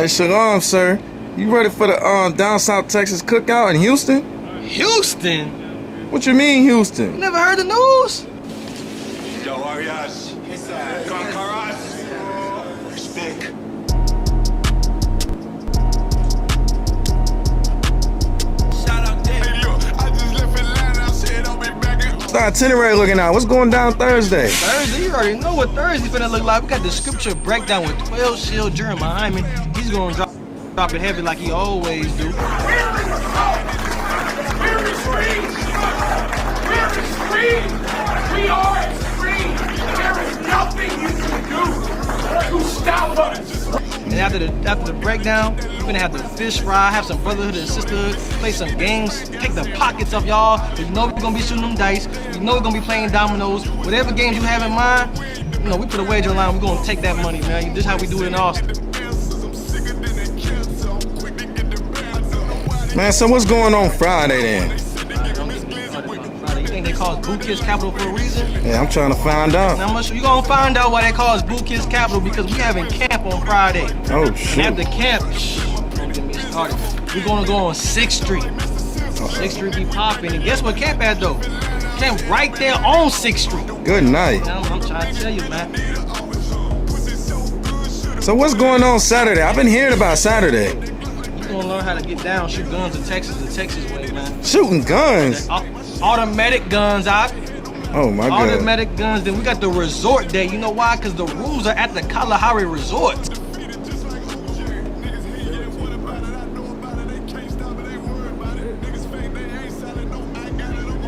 Hey, Shalom, sir. You ready for the down South Texas cookout in Houston? Houston? What you mean, Houston? You never heard the news? Yo, Arias. Conqueras. Speak. What's the itinerary looking out? What's going down Thursday? Thursday? You already know what Thursday finna look like. We got the scripture breakdown with 12 children behind me. He's gonna drop it heavy like he always do. We're extreme! We are extreme! There is nothing you can do to stop us! And after the breakdown, we're gonna have the fish fry, have some brotherhood and sisterhood, play some games, take the pockets of y'all. You know we're gonna be shooting them dice. You know we're gonna be playing dominoes. Whatever games you have in mind, you know, we put a wager on line, we're gonna take that money, man. This is how we do it in Austin. Man, so what's going on Friday then? You think they call us Boot Kids Capital for a reason? Yeah, I'm trying to find out. Now, you gonna find out why they call us Boot Kids Capital, because we having camp on Friday. Oh, shit. And after camp, don't get me started. We're gonna go on 6th Street. 6th Street be popping. And guess what camp at though? Camp right there on 6th Street. Good night. Now, I'm trying to tell you, man. So what's going on Saturday? I've been hearing about Saturday. You're gonna learn how to get down, shoot guns in Texas the Texas way, man. Shooting guns? Automatic guns out. Oh my God. Automatic guns. Then we got the resort day. You know why? Because the rules are at the Kalahari Resort.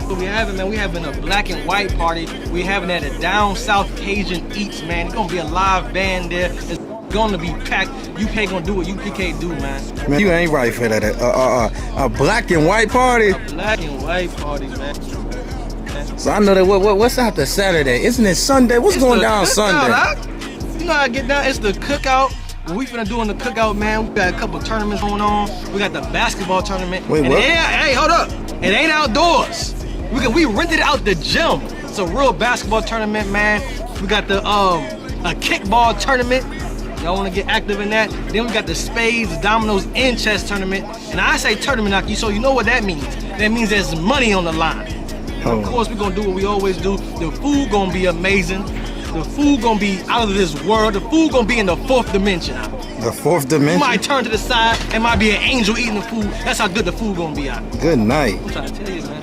So we having, man, we having a black and white party. We having at a down south Cajun Eats, man. It's gonna be a live band there. It's gonna be packed. UK gonna do what UPK do, man. Man, you ain't right for that. A black and white party? A black and white party, man. So I know that what's after Saturday? Isn't it Sunday? What's going down Sunday? You know how I get down? It's the cookout. What we finna do in the cookout, man, we got a couple tournaments going on. We got the basketball tournament. Wait, and what? Hey, hold up. It ain't outdoors. We rented out the gym. It's a real basketball tournament, man. We got the a kickball tournament. Y'all wanna get active in that? Then we got the spades, dominoes, and chess tournament. And I say tournament, Aki, so you know what that means. That means there's money on the line. Oh. Of course, we're gonna do what we always do. The food gonna be amazing. The food gonna be out of this world. The food gonna be in the 4th dimension. The 4th dimension? You might turn to the side and might be an angel eating the food. That's how good the food gonna be out. Good night. I'm trying to tell you, man.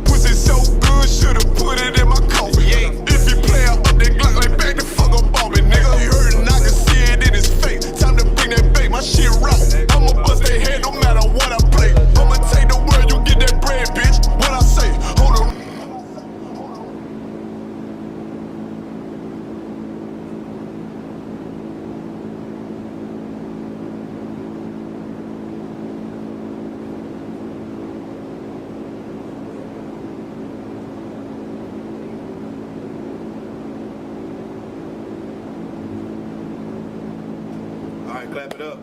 Pussy so good, should've put it in my coffee. Yeah. If you play up that Glock like back the fuck up on me, nigga. You heard and I can see it in his face. Time to bring that back, my shit raw. I'ma bust their head no matter what I play. I'ma take the word, you get that bread, bitch. What I say, hold on. Alright, clap it up.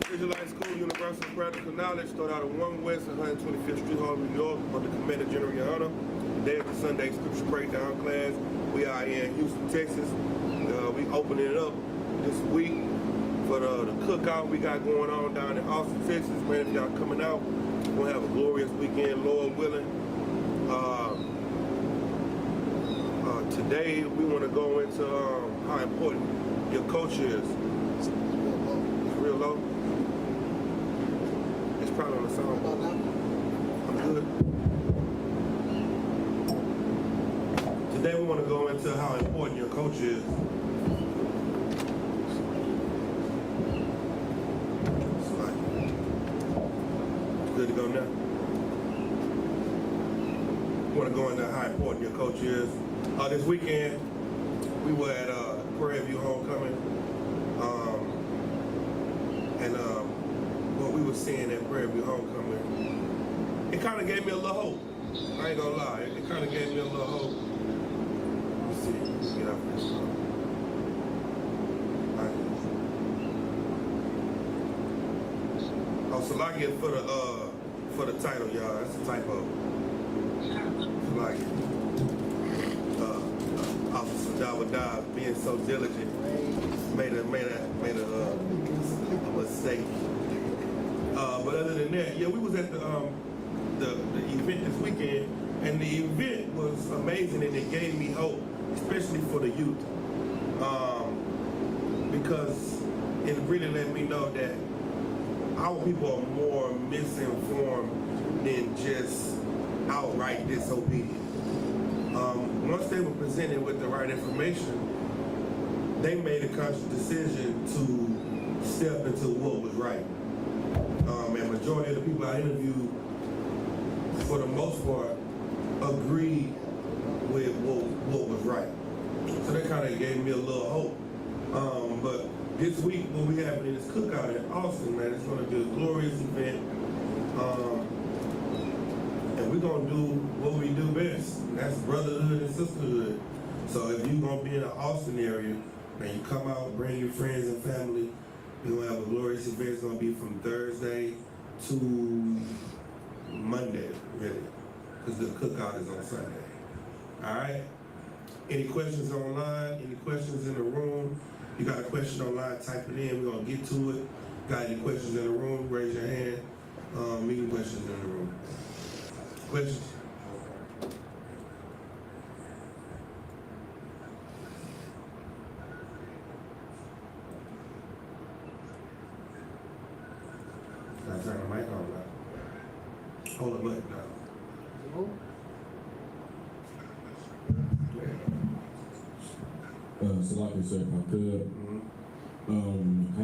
Visualize School, Universal Practical Knowledge, start out at 1 West 125th Street, Harlem, New York, under Commander General Your Today is the Sunday Scripture Breakdown class. We are in Houston, Texas. We opening it up this week for the cookout we got going on down in Austin, Texas. Man, if y'all coming out, we're gonna have a glorious weekend, Lord willing. Today we want to go into how important your coach is. It's real low. It's probably on the sound. I'm good. Today we want to go into how important your coach is. Good to go now. We want to go into how important your coach is. This weekend, we were at Prairie View Homecoming, and what we were seeing at Prairie View Homecoming, it kind of gave me a little hope. I ain't gonna lie, it kind of gave me a little hope. Let's see, let's get out this one. Oh, Salakia for the title, y'all. That's a typo. Salakia. Officer Dawadah being so diligent, made a mistake. But other than that, yeah, we was at the event this weekend, and the event was amazing, and it gave me hope, especially for the youth, because it really let me know that our people are more misinformed than just outright disobedient. Once they were presented with the right information, they made a conscious decision to step into what was right. And majority of the people I interviewed, for the most part, agreed with what was right. So that kind of gave me a little hope. But this week, what we have in this cookout in Austin, man, it's going to be a glorious event. And we're going to do what we do best, and that's brotherhood and sisterhood. So if you're going to be in the Austin area, and you come out, bring your friends and family, we're going to have a glorious event. It's going to be from Thursday to Monday, really, because the cookout is on Sunday. All right? Any questions online? Any questions in the room? You got a question online, type it in. We're going to get to it. Got any questions in the room? Raise your hand. Meeting questions in the room. Questions? Gotta turn the mic on now. Hold the button down. So like I said, if I could, I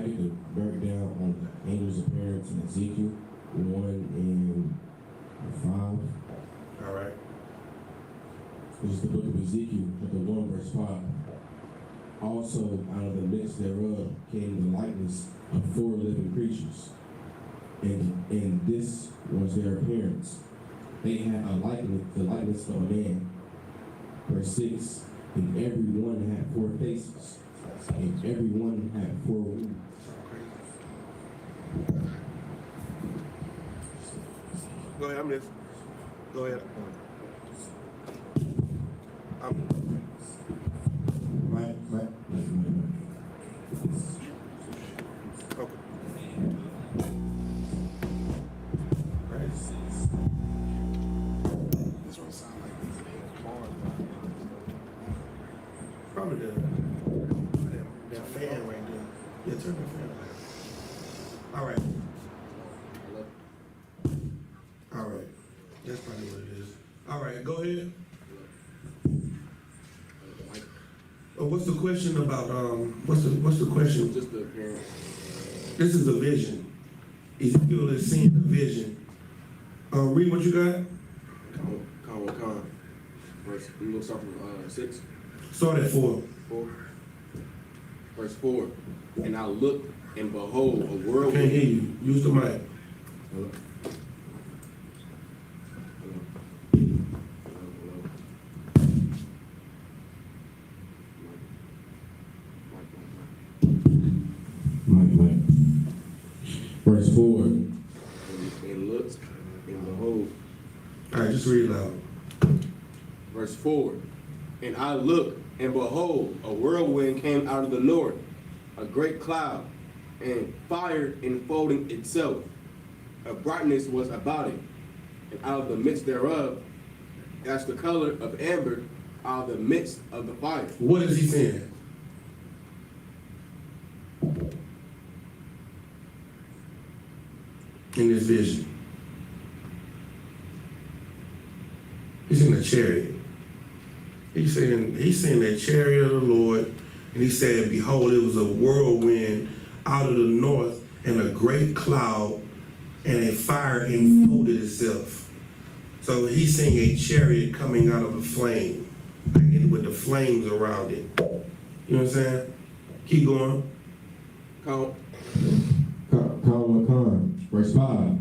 get the breakdown on the angel's appearance in Ezekiel 1 and 5. All right. Which is the book of Ezekiel, chapter 1, verse 5. Also, out of the midst thereof came the likeness of 4 living creatures, and this was their appearance. They had a likeness, the likeness of a man. Verse 6. And every one had 4 faces, and every one had 4 wings. Go ahead, I'm listening. Go ahead. Right. Okay. This one sound like Probably that fan right there. Yeah, turn that fan on. All right. All right. That's probably what it is. All right, go ahead. What's the question about, what's the question? Just the appearance. This is a vision. Ezekiel is seeing the vision. Read what you got. Con. Verse, we will start from 6. Start at 4. 4. Verse 4. And I looked, and behold, a whirlwind. Can't hear you. Use the mic. Hello. Verse 4. And looked, and behold. All right, just read it loud. Verse 4. And I looked, and behold, a whirlwind came out of the north, a great cloud, and fire enfolding itself. A brightness was about it, and out of the midst thereof, as the color of amber, out of the midst of the fire. What is he saying? In this vision. He's in the chariot. He's saying the chariot of the Lord, and he said, behold, it was a whirlwind out of the north, and a great cloud, and a fire enfolded itself. So he's seeing a chariot coming out of a flame, and with the flames around it. You know what I'm saying? Keep going. Con. Verse 5.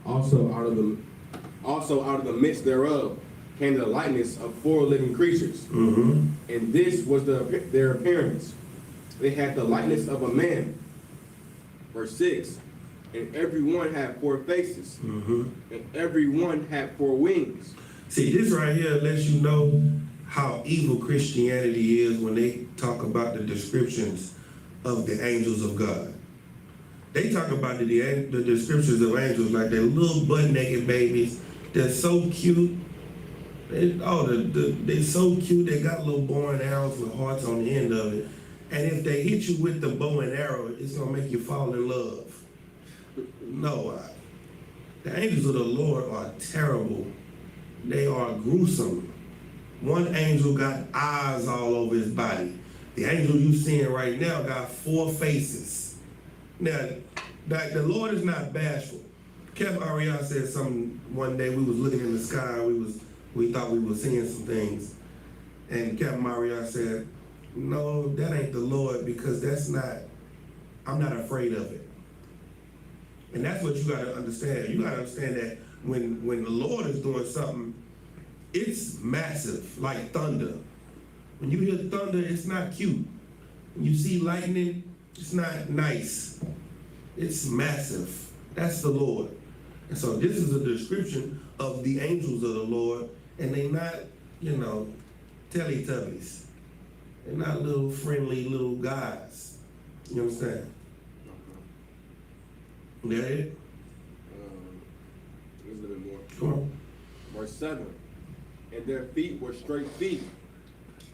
Also out of the midst thereof came the likeness of 4 living creatures, Mm-hmm. and this was their appearance. They had the likeness of a man. Verse 6. And every one had 4 faces, Mm-hmm. and every one had 4 wings. See, this right here lets you know how evil Christianity is when they talk about the descriptions of the angels of God. They talk about the descriptions of angels like they're little butt-naked babies. They're so cute. They're so cute. They got little bow and arrows with hearts on the end of it. And if they hit you with the bow and arrow, it's gonna make you fall in love. No, the angels of the Lord are terrible. They are gruesome. One angel got eyes all over his body. The angel you seeing right now got 4 faces. Now, the Lord is not bashful. Capt Ariel said something one day. We was looking in the sky. We thought we were seeing some things, and Capt Ariel said, "No, that ain't the Lord, because that's not. I'm not afraid of it." And that's what you got to understand. You got to understand that when the Lord is doing something, it's massive, like thunder. When you hear thunder, it's not cute. When you see lightning, it's not nice. It's massive. That's the Lord. And so this is a description of the angels of the Lord, and they not, Teletubbies. They're not little friendly little guys. You understand? That it? There's a little bit more. Come on. Verse 7. And their feet were straight feet,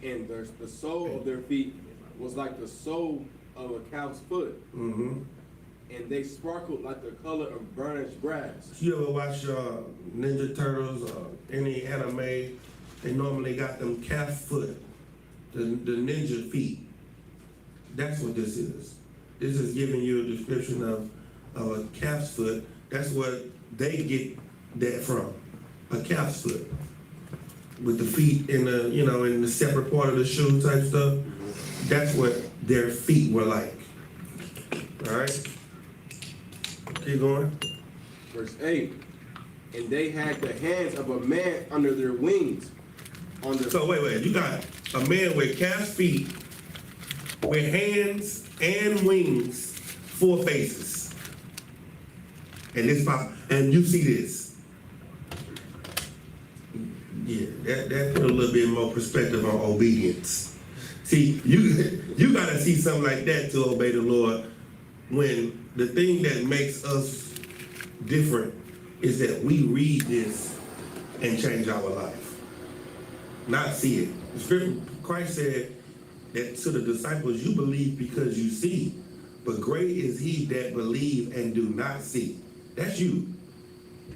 and the sole of their feet was like the sole of a cow's foot. Mm-hmm. And they sparkled like the color of burnished grass. You ever watch Ninja Turtles or any anime? They normally got them calf foot, the ninja feet. That's what this is. This is giving you a description of a calf's foot. That's what they get that from, a calf's foot. With the feet in the separate part of the shoe type stuff. That's what their feet were like. All right? Keep going. Verse 8. And they had the hands of a man under their wings. So wait. You got a man with calf feet, with hands and wings, 4 faces. And you see this. Yeah, that put a little bit more perspective on obedience. See, you gotta see something like that to obey the Lord, when the thing that makes us different is that we read this and change our life, not see it. The Scripture, Christ said that to the disciples, you believe because you see, but great is he that believe and do not see. That's you.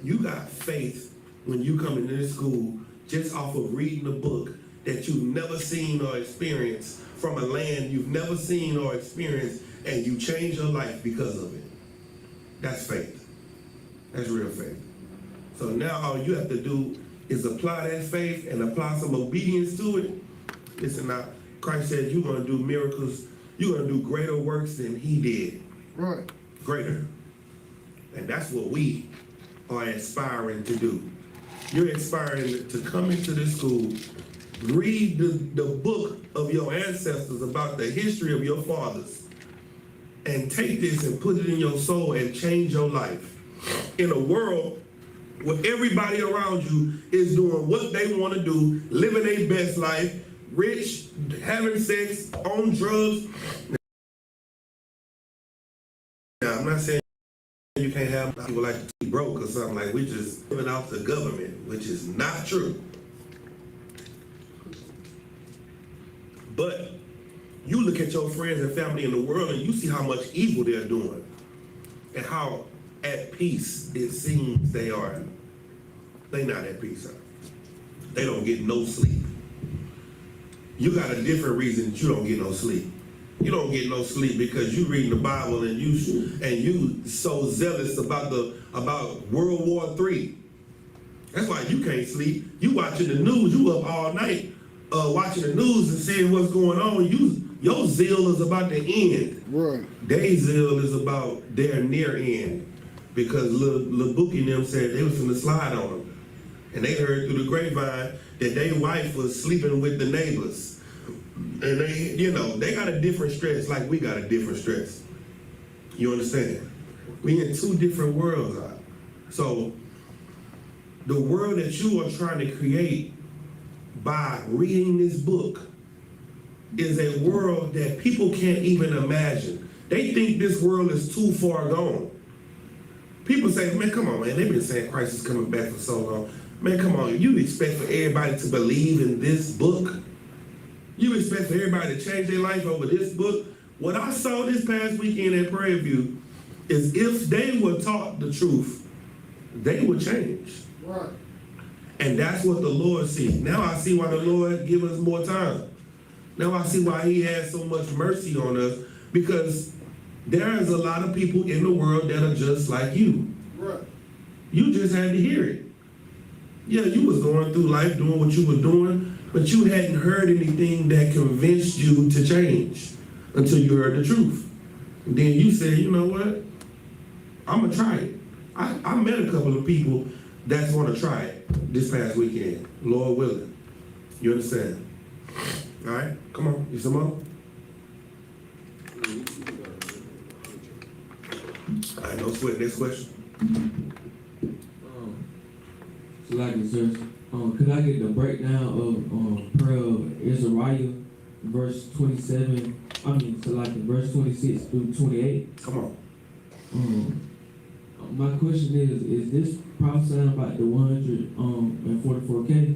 You got faith when you come into this school just off of reading a book that you've never seen or experienced, from a land you've never seen or experienced, and you change your life because of it. That's faith. That's real faith. So now all you have to do is apply that faith and apply some obedience to it. Listen now, Christ said you're going to do miracles, you're going to do greater works than he did. Right. Greater. And that's what we are aspiring to do. You're aspiring to come into this school, read the book of your ancestors about the history of your fathers, and take this and put it in your soul and change your life. In a world where everybody around you is doing what they want to do, living their best life, rich, having sex, on drugs. Now, I'm not saying you can't have people like to be broke or something, like we just living off the government, which is not true. But you look at your friends and family in the world and you see how much evil they're doing and how at peace it seems they are. They're not at peace. They don't get no sleep. You got a different reason that you don't get no sleep. You don't get no sleep because you reading the Bible and you so zealous about World War III. That's why you can't sleep. You watching the news. You up all night watching the news and seeing what's going on. Your zeal is about the end. Right. Their zeal is about their near end, because Lil Bookie and them said they was gonna slide on them, and they heard through the grapevine that their wife was sleeping with the neighbors. And they got a different stress, like we got a different stress. You understand? We in 2 different worlds. So the world that you are trying to create by reading this book is a world that people can't even imagine. They think this world is too far gone. People say, man, come on, man. They've been saying Christ is coming back for so long. Man, come on. You expect for everybody to believe in this book? You expect for everybody to change their life over this book? What I saw this past weekend at Prairie View is if they were taught the truth, they would change. Right. And that's what the Lord sees. Now I see why the Lord give us more time. Now I see why he has so much mercy on us, because there is a lot of people in the world that are just like you. Right. You just had to hear it. Yeah, you was going through life doing what you were doing, but you hadn't heard anything that convinced you to change until you heard the truth. And then you said, you know what? I'm gonna try it. I met a couple of people that's gonna try it this past weekend, Lord willing. You understand? All right, come on, you some more? All right, no sweat. Next question. So like it says, could I get the breakdown of prayer of Azariah, verse 27? So like in verse 26 through 28. Come on. My question is this prophesying about the 144K?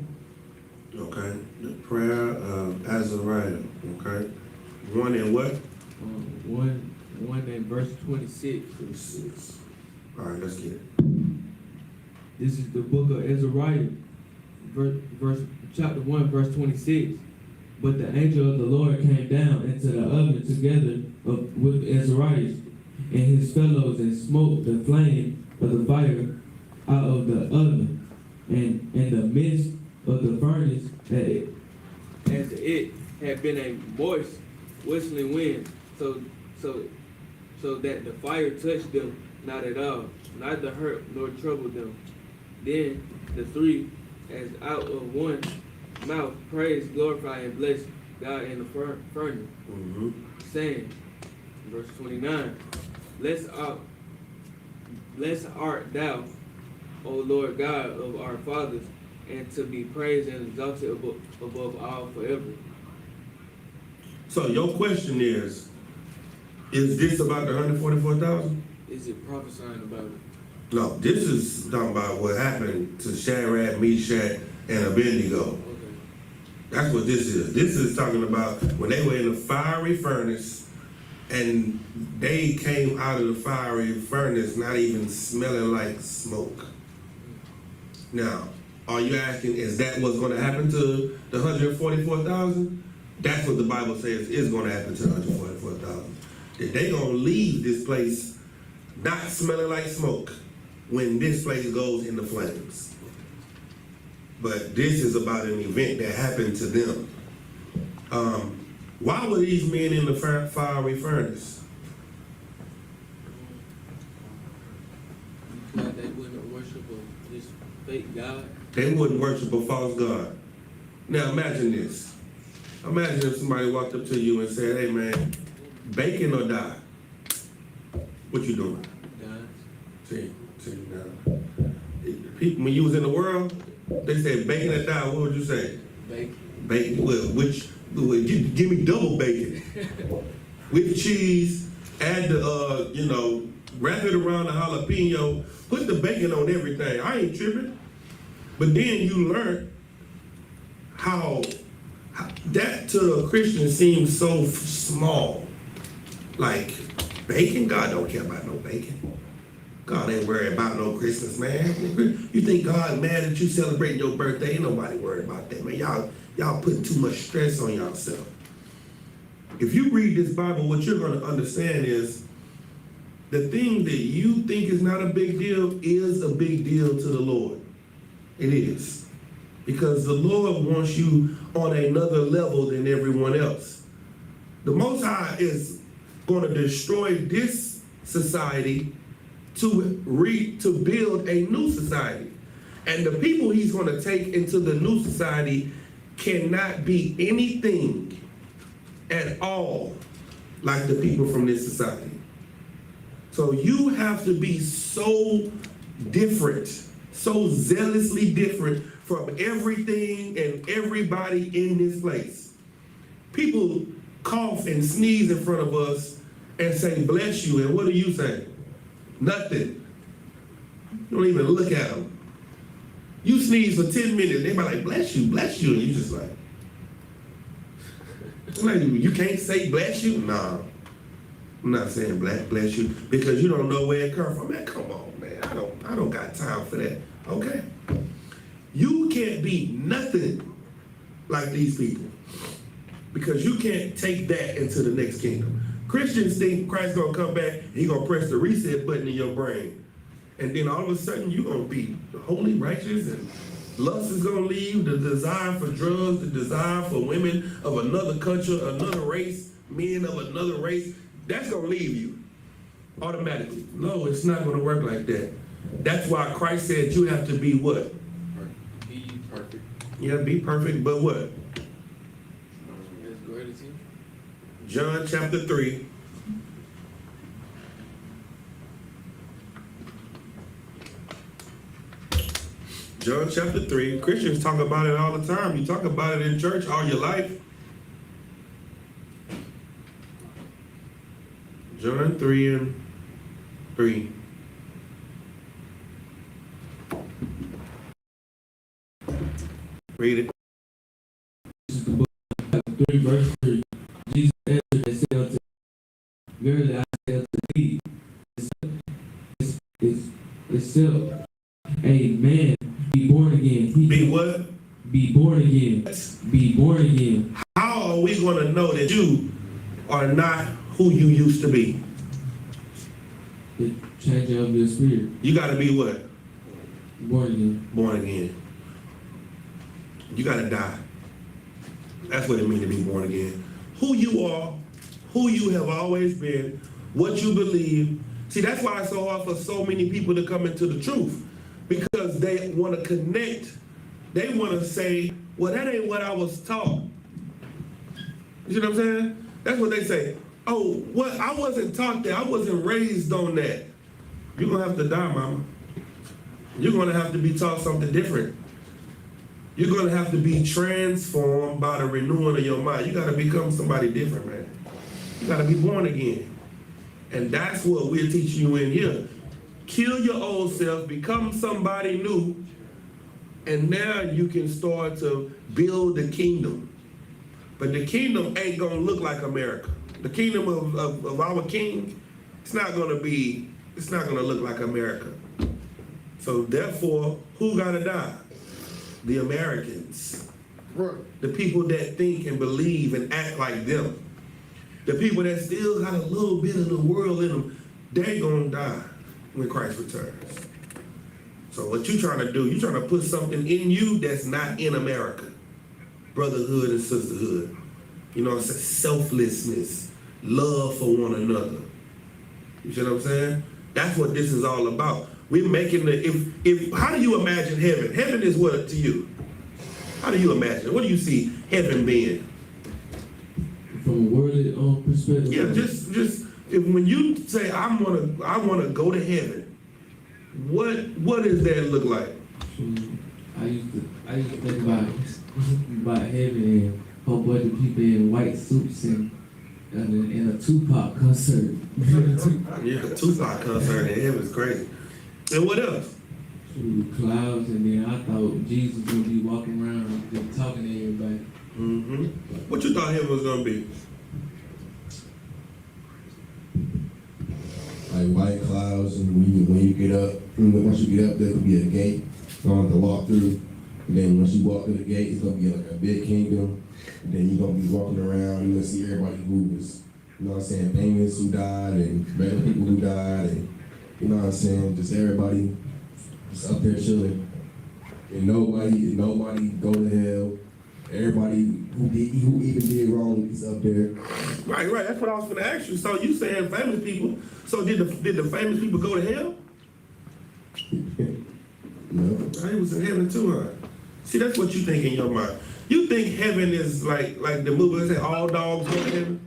Okay. The prayer of Azariah. Okay. One in what? One in verse 26. 26. All right, let's get it. This is the book of Azariah, chapter 1, verse 26. But the angel of the Lord came down into the oven together with Azariah and his fellows, and smote the flame of the fire out of the oven, and in the midst of the furnace, as it had been a moist, whistling wind, so that the fire touched them not at all, neither hurt nor troubled them. Then the three, as out of one mouth, praised, glorify, and bless God in the furnace, saying, verse 29, Blessed art thou, O Lord God of our fathers, and to be praised and exalted above all forever. So your question is this about the 144,000? Is it prophesying about it? No, this is talking about what happened to Shadrach, Meshach, and Abednego. Okay. That's what this is. This is talking about when they were in the fiery furnace and they came out of the fiery furnace not even smelling like smoke. Now, are you asking, is that what's going to happen to the 144,000? That's what the Bible says is going to happen to the 144,000. That they're going to leave this place not smelling like smoke when this place goes in the flames. But this is about an event that happened to them. Why were these men in the fiery furnace? Because they wouldn't worship this fake God. They wouldn't worship a false god. Now imagine this. Imagine if somebody walked up to you and said, hey man, bacon or die? What you doing? See now. People, when you was in the world, they said bacon or die, what would you say? Bacon. Bacon, well, give me double bacon. With cheese, add the, wrap it around the jalapeno, put the bacon on everything. I ain't tripping. But then you learn how that to a Christian seems so small. Like, bacon? God don't care about no bacon. God ain't worried about no Christmas, man. You think God mad at you celebrating your birthday? Ain't nobody worried about that, man. Y'all putting too much stress on yourself. If you read this Bible, what you're going to understand is the thing that you think is not a big deal is a big deal to the Lord. It is. Because the Lord wants you on another level than everyone else. The Most High is going to destroy this society to build a new society. And the people he's going to take into the new society cannot be anything at all like the people from this society. So you have to be so different, so zealously different from everything and everybody in this place. People cough and sneeze in front of us and say, bless you, and what do you say? Nothing. You don't even look at them. You sneeze for 10 minutes, they be like, bless you, and you just like you can't say bless you? Nah. I'm not saying bless you because you don't know where it comes from. Man, come on, man. I don't got time for that. Okay? You can't be nothing like these people because you can't take that into the next kingdom. Christians think Christ's gonna come back and he's gonna press the reset button in your brain. And then all of a sudden you're gonna be holy, righteous, and lust is gonna leave, the desire for drugs, the desire for women of another culture, another race, men of another race, that's gonna leave you automatically. No, it's not gonna work like that. That's why Christ said you have to be what? Be perfect. You have to be perfect, but what? As great as him. John chapter 3. John chapter 3. Christians talk about it all the time. You talk about it in church all your life. John 3 and 3. Read it. This is the book of chapter 3, verse 3. Jesus answered and said unto him, verily I say unto thee, except a man be born again. Be what? Be born again. Be born again. How are we going to know that you are not who you used to be? The change of your spirit. You got to be what? Born again. Born again. You got to die. That's what it means to be born again. Who you are, who you have always been, what you believe. See, that's why it's so hard for so many people to come into the truth. Because they want to connect. They want to say, well, that ain't what I was taught. You see what I'm saying? That's what they say. Oh, what? I wasn't taught that. I wasn't raised on that. You're going to have to die, mama. You're going to have to be taught something different. You're going to have to be transformed by the renewing of your mind. You got to become somebody different, man. You got to be born again. And that's what we're teaching you in here. Kill your old self, become somebody new, and now you can start to build the kingdom. But the kingdom ain't gonna look like America. The kingdom of our king, it's not gonna look like America. So therefore, who gotta die? The Americans. Right. The people that think and believe and act like them. The people that still got a little bit of the world in them, they gonna die when Christ returns. So what you trying to do, you trying to put something in you that's not in America. Brotherhood and sisterhood. You know what I'm saying? Selflessness. Love for one another. You see what I'm saying? That's what this is all about. We're making how do you imagine heaven? Heaven is what to you? How do you imagine? What do you see heaven being? From a worldly perspective. Yeah, just when you say I wanna go to heaven, what does that look like? I used to think about heaven and a whole bunch of people in white suits and in a Tupac concert. Yeah, a Tupac concert in heaven is crazy. And what else? Clouds, and then I thought Jesus would be walking around just talking to everybody. Mm-hmm. What you thought heaven was gonna be? Like white clouds, and when you get up, once you get up, there could be a gate you have to walk through. And then once you walk through the gate, it's gonna be like a big kingdom. And then you're gonna be walking around, you're gonna see everybody who was, you know what I'm saying, famous who died and regular people who died, and you know what I'm saying, just everybody just up there chilling. And nobody go to hell. Everybody who even did wrong is up there. Right. That's what I was gonna ask you. So you saying famous people? So did the famous people go to hell? No. I was in heaven too, huh? See, that's what you think in your mind. You think heaven is like the movie that say all dogs go to heaven?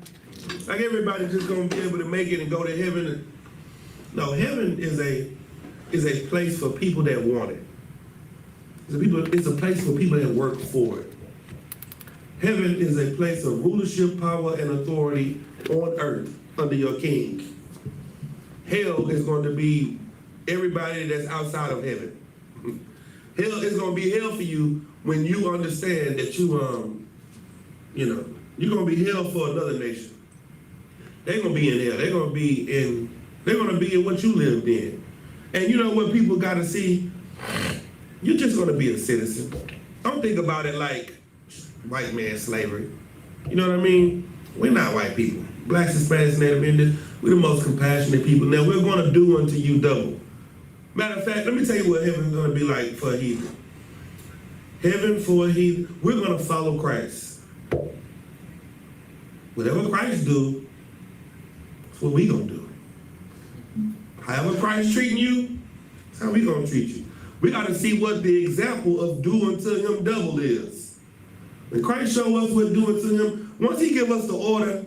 Like everybody just gonna be able to make it and go to heaven? No, heaven is a place for people that want it. It's a place for people that work for it. Heaven is a place of rulership, power, and authority on earth under your king. Hell is going to be everybody that's outside of heaven. Hell is going to be hell for you when you understand that you're going to be hell for another nation. They're going to be in hell. They're going to be in what you lived in. And you know what people got to see? You're just going to be a citizen. Don't think about it like white man slavery. You know what I mean? We're not white people. Blacks, Hispanics, Native Indians, we're the most compassionate people. Now, we're going to do unto you double. Matter of fact, let me tell you what heaven's going to be like for a heathen. Heaven for a heathen, we're going to follow Christ. Whatever Christ do, that's what we going to do. However Christ treating you, that's how we going to treat you. We got to see what the example of do unto him double is. When Christ show us what do unto him, once he give us the order,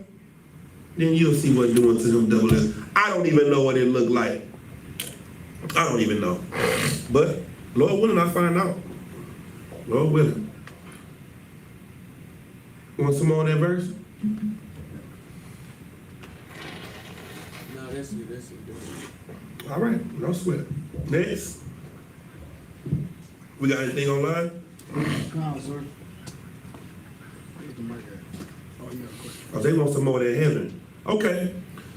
then you'll see what do unto him double is. I don't even know what it looked like. I don't even know. But Lord willing, I'll find out. Lord willing. Want some more of that verse? No, that's it. All right, no sweat. Next. We got anything online? Come on, sir. Here's the mic at. Oh, you got a question. Oh, they want some more of that heaven. Okay.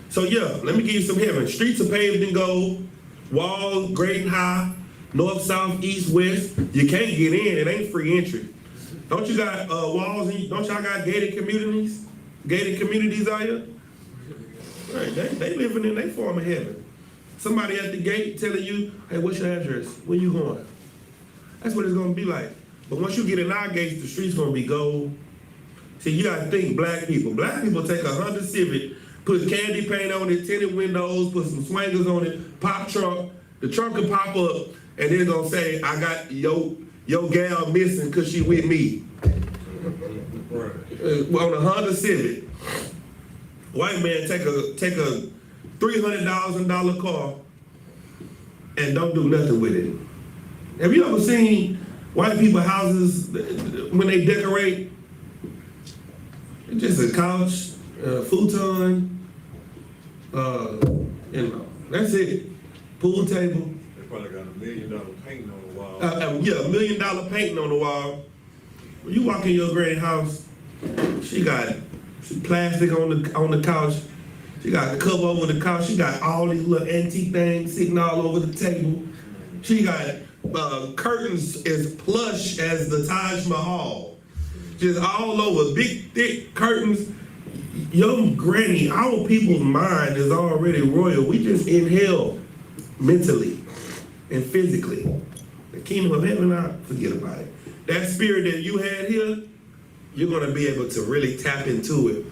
So yeah, let me give you some heaven. Streets are paved in gold, walls great and high, north, south, east, west. You can't get in, it ain't free entry. Don't you got walls, don't y'all got gated communities? Gated communities out here? Right, they living in their form of heaven. Somebody at the gate telling you, hey, what's your address? Where you going? That's what it's gonna be like. But once you get in our gates, the street's gonna be gold. See, you gotta think black people. Black people take a Honda Civic, put candy paint on it, tinted windows, put some swingers on it, pop trunk. The trunk will pop up, and they're gonna say, I got your gal missing because she with me. On a Honda Civic. White man take a $300,000 car and don't do nothing with it. Have you ever seen white people houses when they decorate? It's just a couch, a futon, that's it. Pool table. They probably got $1 million painting on the wall. Yeah, $1 million painting on the wall. When you walk in your granny house, she got plastic on the couch. She got a cover over the couch. She got all these little antique things sitting all over the table. She got curtains as plush as the Taj Mahal. Just all over, big, thick curtains. Your granny, our people's mind is already royal. We just inhale mentally and physically. The kingdom of heaven, forget about it. That spirit that you had here, you're gonna be able to really tap into it.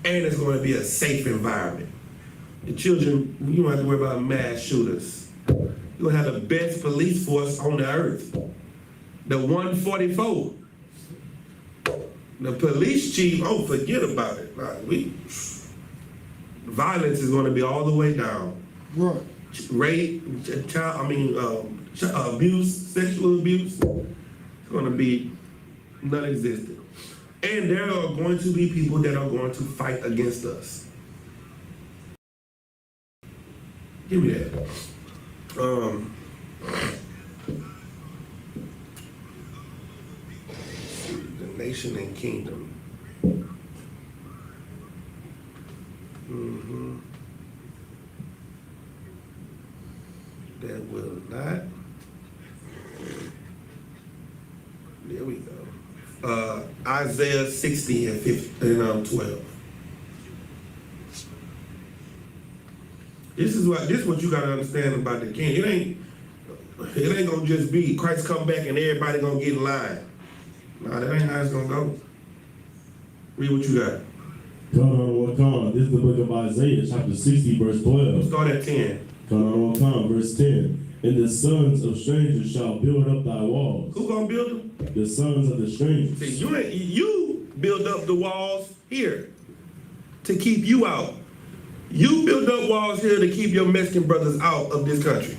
And it's gonna be a safe environment. The children, you don't have to worry about mass shooters. You're gonna have the best police force on the earth. The 144. The police chief, forget about it. Violence is gonna be all the way down. Right. Rape, abuse, sexual abuse, it's gonna be non-existent. And there are going to be people that are going to fight against us. Give me that. The nation and kingdom. That will not. There we go. Isaiah 60 and 12. This is what you gotta understand about the king. It ain't gonna just be Christ come back and everybody gonna get in line. No, that ain't how it's gonna go. Read what you got. Come. This is the book of Isaiah, chapter 60, verse 12. Start at 10. Come, verse 10. And the sons of strangers shall build up thy walls. Who gonna build them? The sons of the strangers. See, you build up the walls here to keep you out. You build up walls here to keep your Mexican brothers out of this country.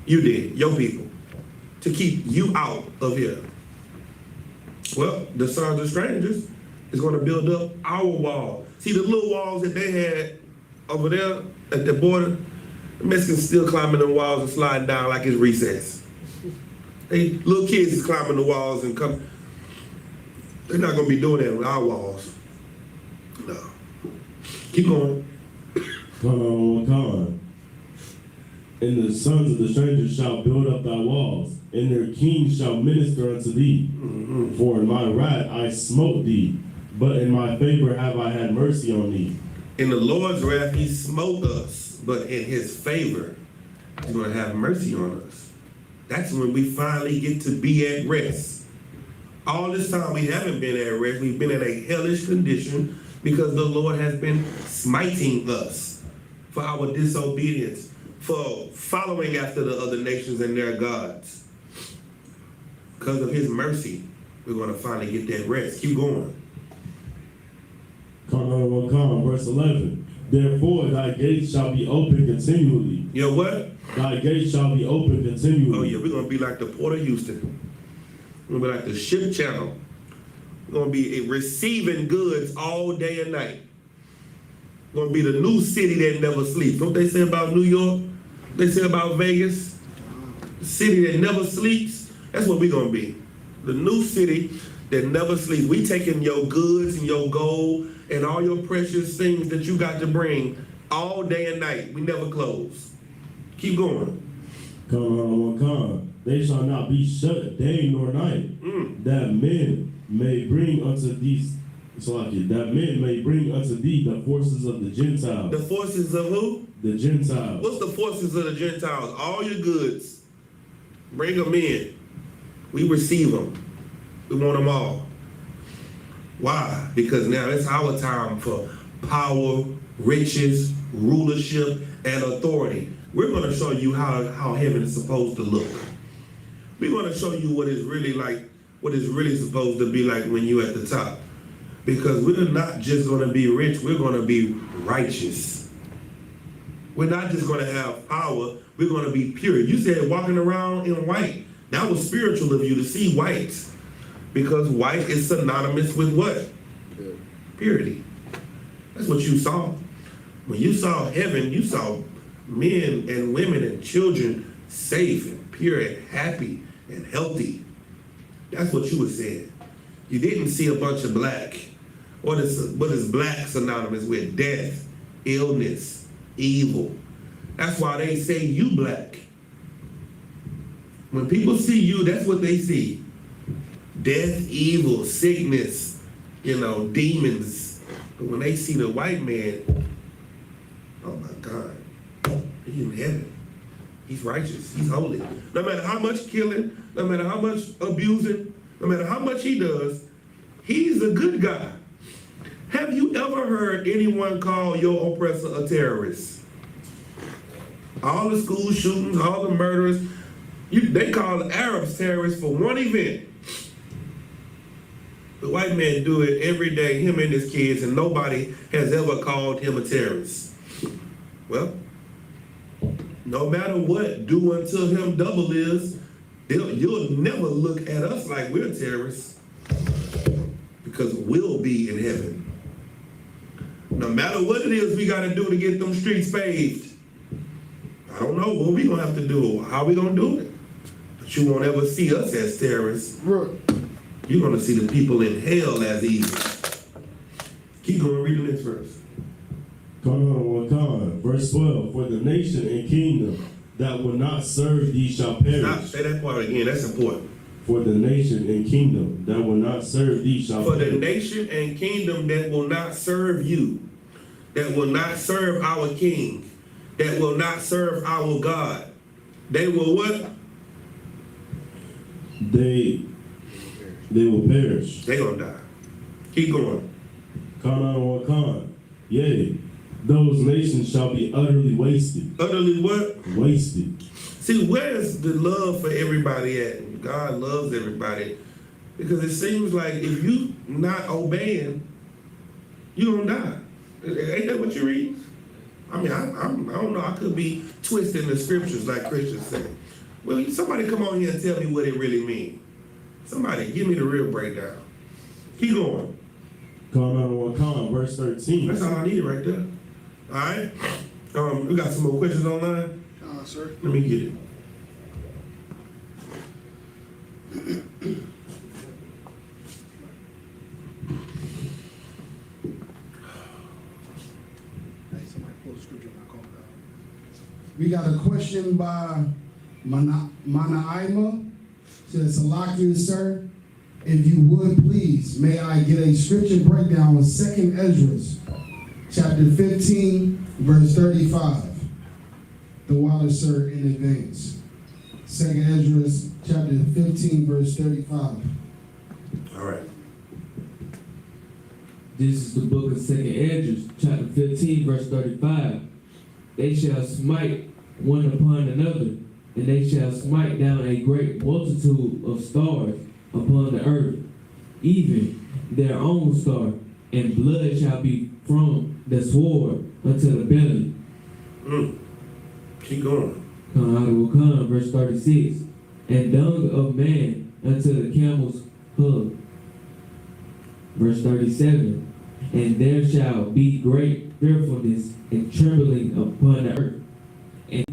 You did, your people, to keep you out of here. Well, the sons of strangers, is going to build up our wall. See the little walls that they had over there at the border? The Mexicans still climbing the walls and sliding down like it's recess. They little kids is climbing the walls and come. They're not going to be doing that with our walls. No. Keep going. Come on. And the sons of the strangers shall build up thy walls, and their kings shall minister unto thee. Mm-hmm. For in my wrath I smote thee, but in my favor have I had mercy on thee. In the Lord's wrath, he smote us, but in his favor, he's going to have mercy on us. That's when we finally get to be at rest. All this time we haven't been at rest. We've been in a hellish condition because the Lord has been smiting us for our disobedience, for following after the other nations and their gods. Because of his mercy, we're going to finally get that rest. Keep going. Verse 11. Therefore thy gates shall be open continually. You know what? Thy gates shall be open continually. Oh yeah, we're going to be like the Port of Houston. We're going to be like the ship channel. We're going to be receiving goods all day and night. We're going to be the new city that never sleeps. Don't they say about New York? They say about Vegas? The city that never sleeps? That's what we're going to be. The new city that never sleeps. We taking your goods and your gold and all your precious things that you got to bring all day and night. We never close. Keep going. Come. They shall not be shut day nor night, that men may bring unto thee, that men may bring unto thee the forces of the Gentiles. The forces of who? The Gentiles. What's the forces of the Gentiles? All your goods. Bring them in. We receive them. We want them all. Why? Because now it's our time for power, riches, rulership, and authority. We're going to show you how heaven is supposed to look. We're going to show you what it's really like, what it's really supposed to be like when you're at the top. Because we're not just going to be rich, we're going to be righteous. We're not just going to have power, we're going to be pure. You said walking around in white. That was spiritual of you to see white. Because white is synonymous with what? Purity. That's what you saw. When you saw heaven, you saw men and women and children safe and pure and happy and healthy. That's what you were saying. You didn't see a bunch of black. What is black synonymous with? Death, illness, evil. That's why they say you black. When people see you, that's what they see. Death, evil, sickness, demons. But when they see the white man, oh my God, he's in heaven. He's righteous. He's holy. No matter how much killing, no matter how much abusing, no matter how much he does, he's a good guy. Have you ever heard anyone call your oppressor a terrorist? All the school shootings, all the murders, they call the Arabs terrorists for one event. The white man do it every day, him and his kids, and nobody has ever called him a terrorist. Well, no matter what, do unto him double is, you'll never look at us like we're terrorists, because we'll be in heaven. No matter what it is we got to do to get them streets paved, I don't know what we going to have to do, how we going to do it. But you won't ever see us as terrorists. Right. You're going to see the people in hell as evil. Keep going, read the next verse. Come on. Verse 12. For the nation and kingdom that will not serve thee shall perish. Stop, say that part again, that's important. For the nation and kingdom that will not serve thee shall perish. For the nation and kingdom that will not serve you, that will not serve our king, that will not serve our God, they will what? They will perish. They gonna die. Keep going. Khan. Yea, those nations shall be utterly wasted. Utterly what? Wasted. See, where's the love for everybody at? God loves everybody. Because it seems like if you not obeying, you gonna die. Ain't that what you read? I mean, I don't know. I could be twisting the scriptures like Christians say. Well, somebody come on here and tell me what it really means. Somebody, give me the real breakdown. Keep going. Come out on come, verse 13. That's all I need right there. All right. We got some more questions online. Sir. Let me get it. We got a question by Manaima. Says, Salakia, sir, if you would please, may I get a scripture breakdown of 2nd Ezra, chapter 15, verse 35. The water, sir, in advance. 2nd Ezra, chapter 15, verse 35. All right. This is the book of 2nd Ezra, chapter 15, verse 35. They shall smite one upon another, and they shall smite down a great multitude of stars upon the earth, even their own star, and blood shall be from the sword unto the belly. Keep going. Will come, verse 36. And dung of man unto the camel's hub. Verse 37. And there shall be great fearfulness and trembling upon the earth. And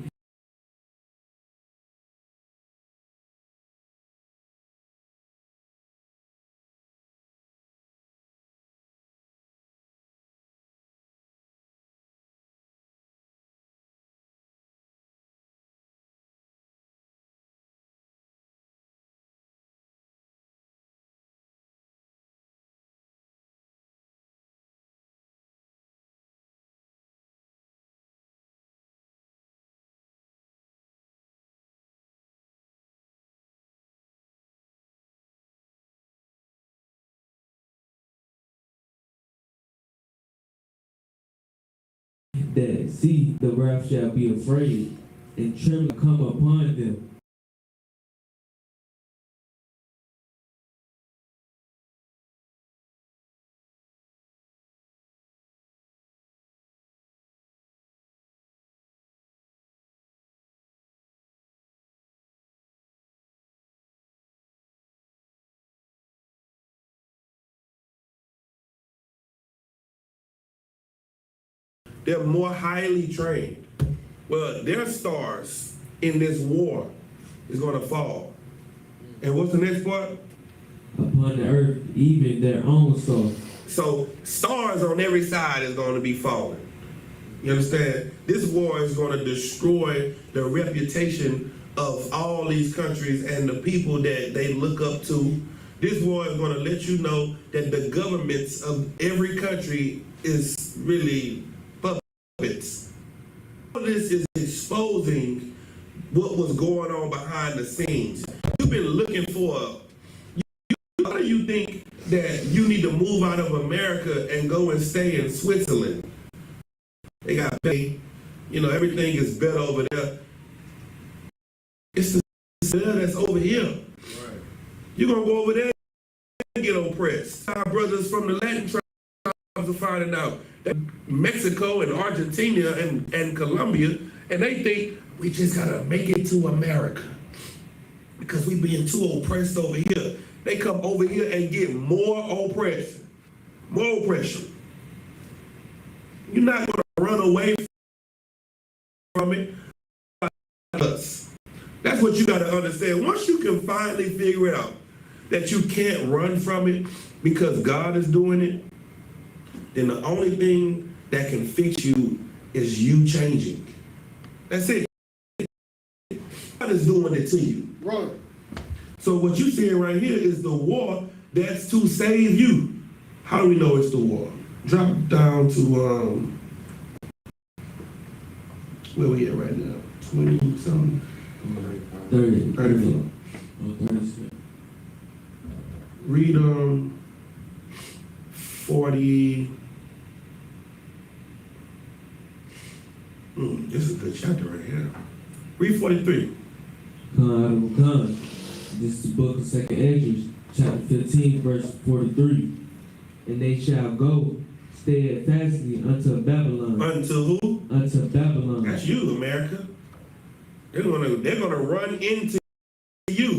that see the wrath shall be afraid, and trembling come upon them. They're more highly trained. Well, their stars in this war is going to fall. And what's the next part? Upon the earth, even their own soul. So stars on every side is going to be falling. You understand? This war is going to destroy the reputation of all these countries and the people that they look up to. This war is going to let you know that the governments of every country is really puppets. All this is exposing what was going on behind the scenes. You've been looking for how do you think that you need to move out of America and go and stay in Switzerland? They got pay, everything is better over there. It's the that's over here. Right. You're gonna go over there and get oppressed. Our brothers from the Latin tribes are finding out that Mexico and Argentina and Colombia, and they think we just gotta make it to America because we being too oppressed over here. They come over here and get more oppression. More oppression. You're not going to run away from it. That's what you got to understand. Once you can finally figure it out, that you can't run from it because God is doing it, then the only thing that can fix you is you changing. That's it. God is doing it to you. Right. So what you seeing right here is the war that's to save you. How do we know it's the war? Drop down to where we at right now? 20 something? 30. 34. Oh, 36. Read 40. This is a good chapter right here. Read 43. Come. This is the book of 2nd Ezra, chapter 15, verse 43. And they shall go steadfastly unto Babylon. Unto who? Unto Babylon. That's you, America. They're gonna run into you.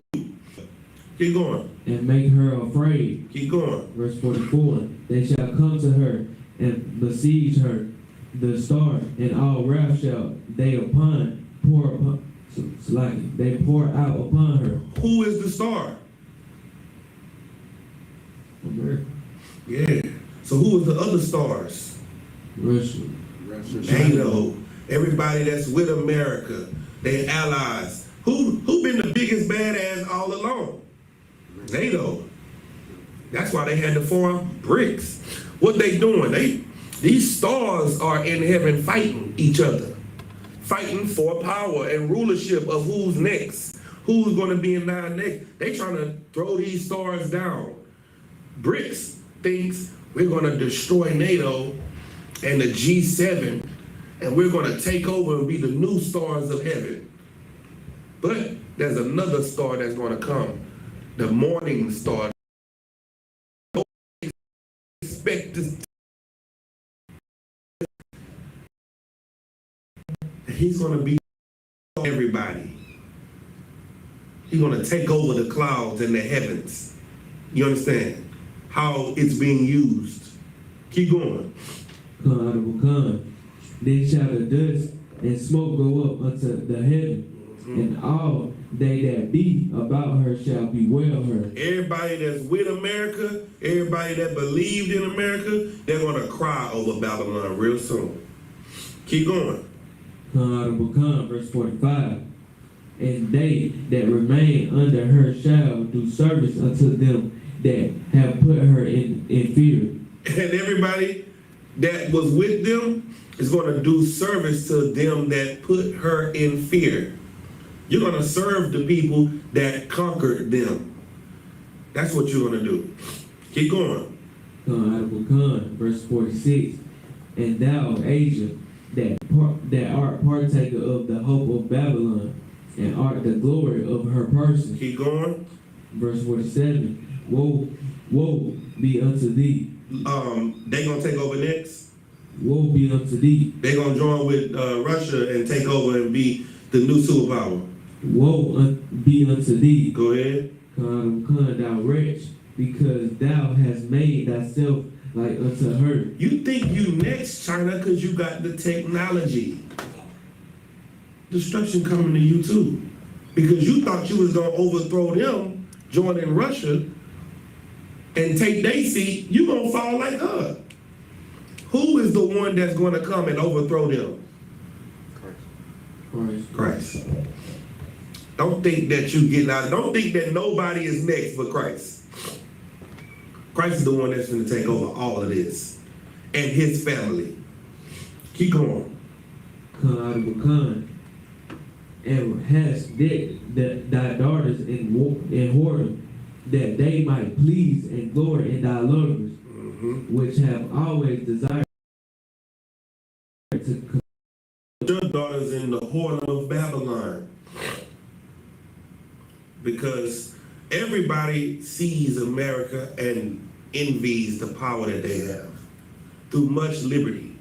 Keep going. and make her afraid. Keep going. Verse 44, they shall come to her and besiege her, the star, and all wrath shall they pour out upon her. Who is the star? America. Yeah. So who is the other stars? Russia. NATO. Everybody that's with America. They allies. Who been the biggest badass all along? NATO. That's why they had to form BRICS. What they doing? These stars are in heaven fighting each other. Fighting for power and rulership of who's next. Who's going to be in line next. They trying to throw these stars down. BRICS thinks we're going to destroy NATO and the G7, and we're going to take over and be the new stars of heaven. But there's another star that's going to come, the morning star. Expect this. He's going to be everybody. He's going to take over the clouds and the heavens. You understand how it's being used? Keep going. Then shall the dust and smoke go up unto the heaven, and all they that be about her shall bewail her. Everybody that's with America, everybody that believed in America, they're going to cry over Babylon real soon. Keep going. Verse 45. And they that remain under her shall do service unto them that have put her in fear. And everybody that was with them is going to do service to them that put her in fear. You're going to serve the people that conquered them. That's what you're going to do. Keep going. Verse 46. And thou, Asia, that art partaker of the hope of Babylon, and art the glory of her person. Keep going. Verse 47. Woe be unto thee. They gonna take over next. Woe be unto thee. They gonna join with Russia and take over and be the new superpower. Woe be unto thee. Go ahead. Thou wretch, because thou hast made thyself like unto her. You think you next, China, because you got the technology. Destruction coming to you too. Because you thought you was going to overthrow them, joining Russia, and take their seat, you going to fall like her. Who is the one that's going to come and overthrow them? Christ. Don't think that you get out. Don't think that nobody is next but Christ. Christ is the one that's going to take over all of this. And his family. Keep going. And hast thy daughters in whoredom, that they might please and glory in thy lovers, which have always desired to your daughters in the whoredom of Babylon. Because everybody sees America and envies the power that they have through much liberty.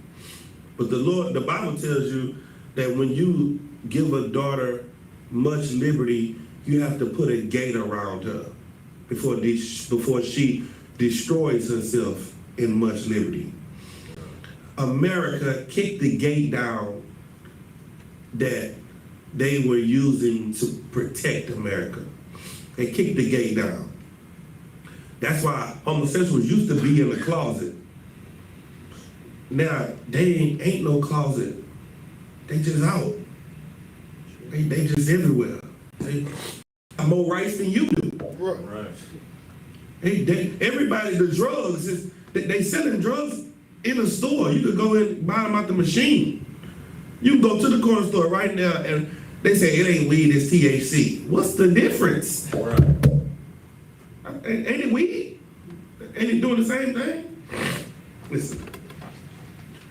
But the Bible tells you that when you give a daughter much liberty, you have to put a gate around her before she destroys herself in much liberty. America kicked the gate down that they were using to protect America. They kicked the gate down. That's why homosexuals used to be in the closet. Now, they ain't no closet. They just out. They just everywhere. They have more rights than you do. Right. Everybody, the drugs, they selling drugs in a store. You could go in and buy them out the machine. You can go to the corner store right now and they say it ain't weed, it's THC. What's the difference? Right. Ain't it weed? Ain't it doing the same thing? Listen,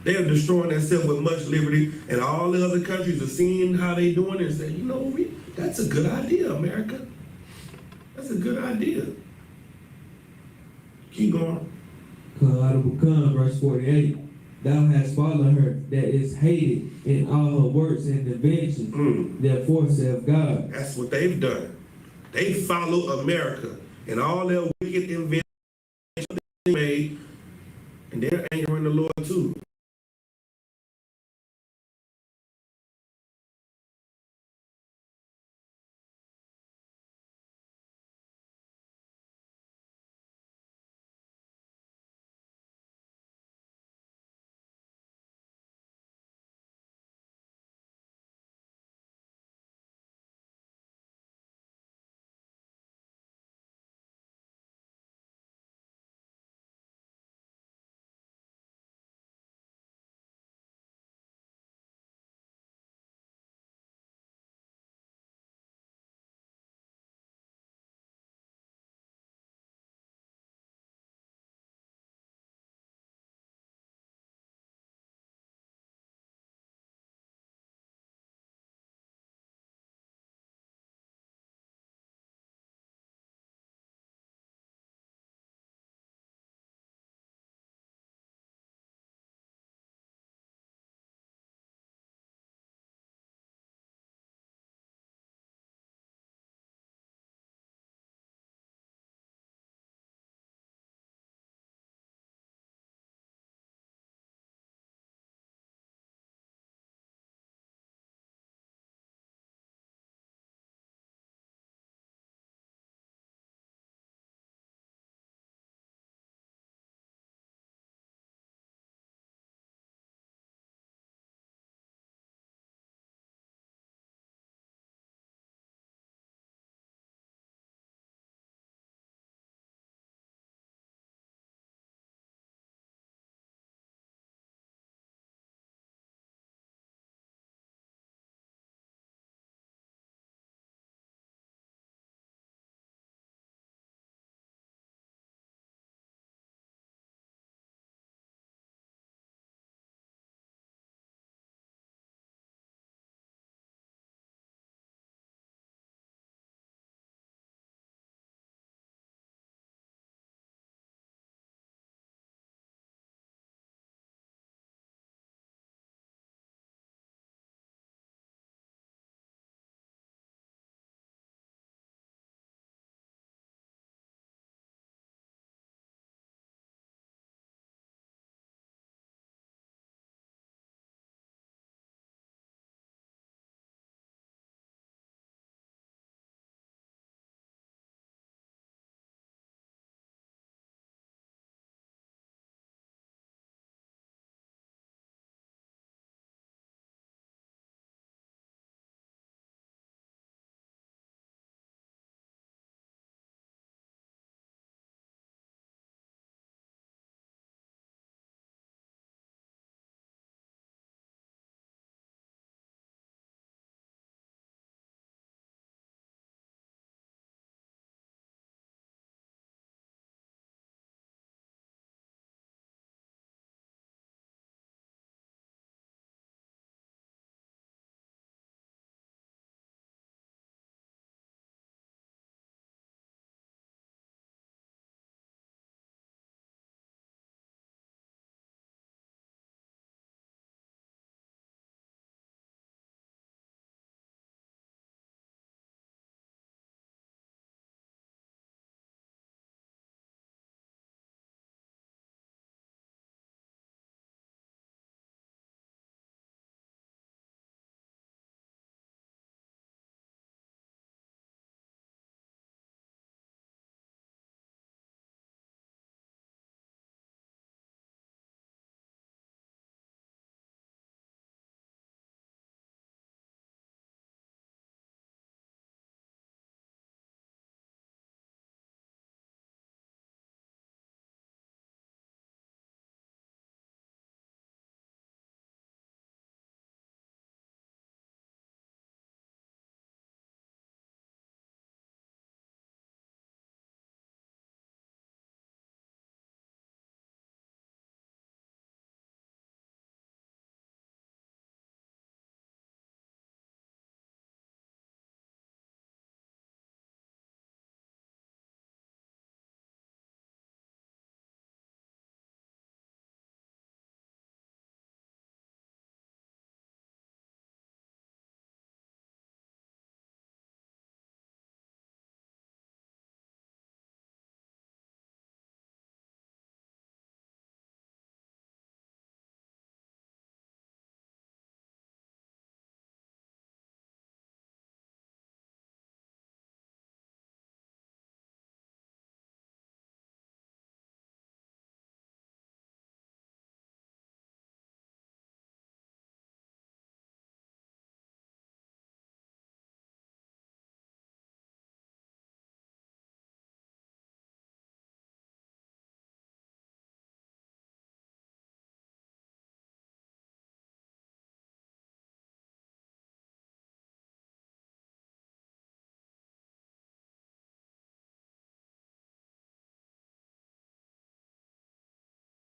they are destroying themselves with much liberty, and all the other countries are seeing how they doing it and saying, you know, that's a good idea, America. That's a good idea. Keep going. Verse 48. Thou hast followed her that is hated in all her works and inventions, therefore saith God. That's what they've done. They follow America. and all their wicked inventions they made, and they're angering the Lord too.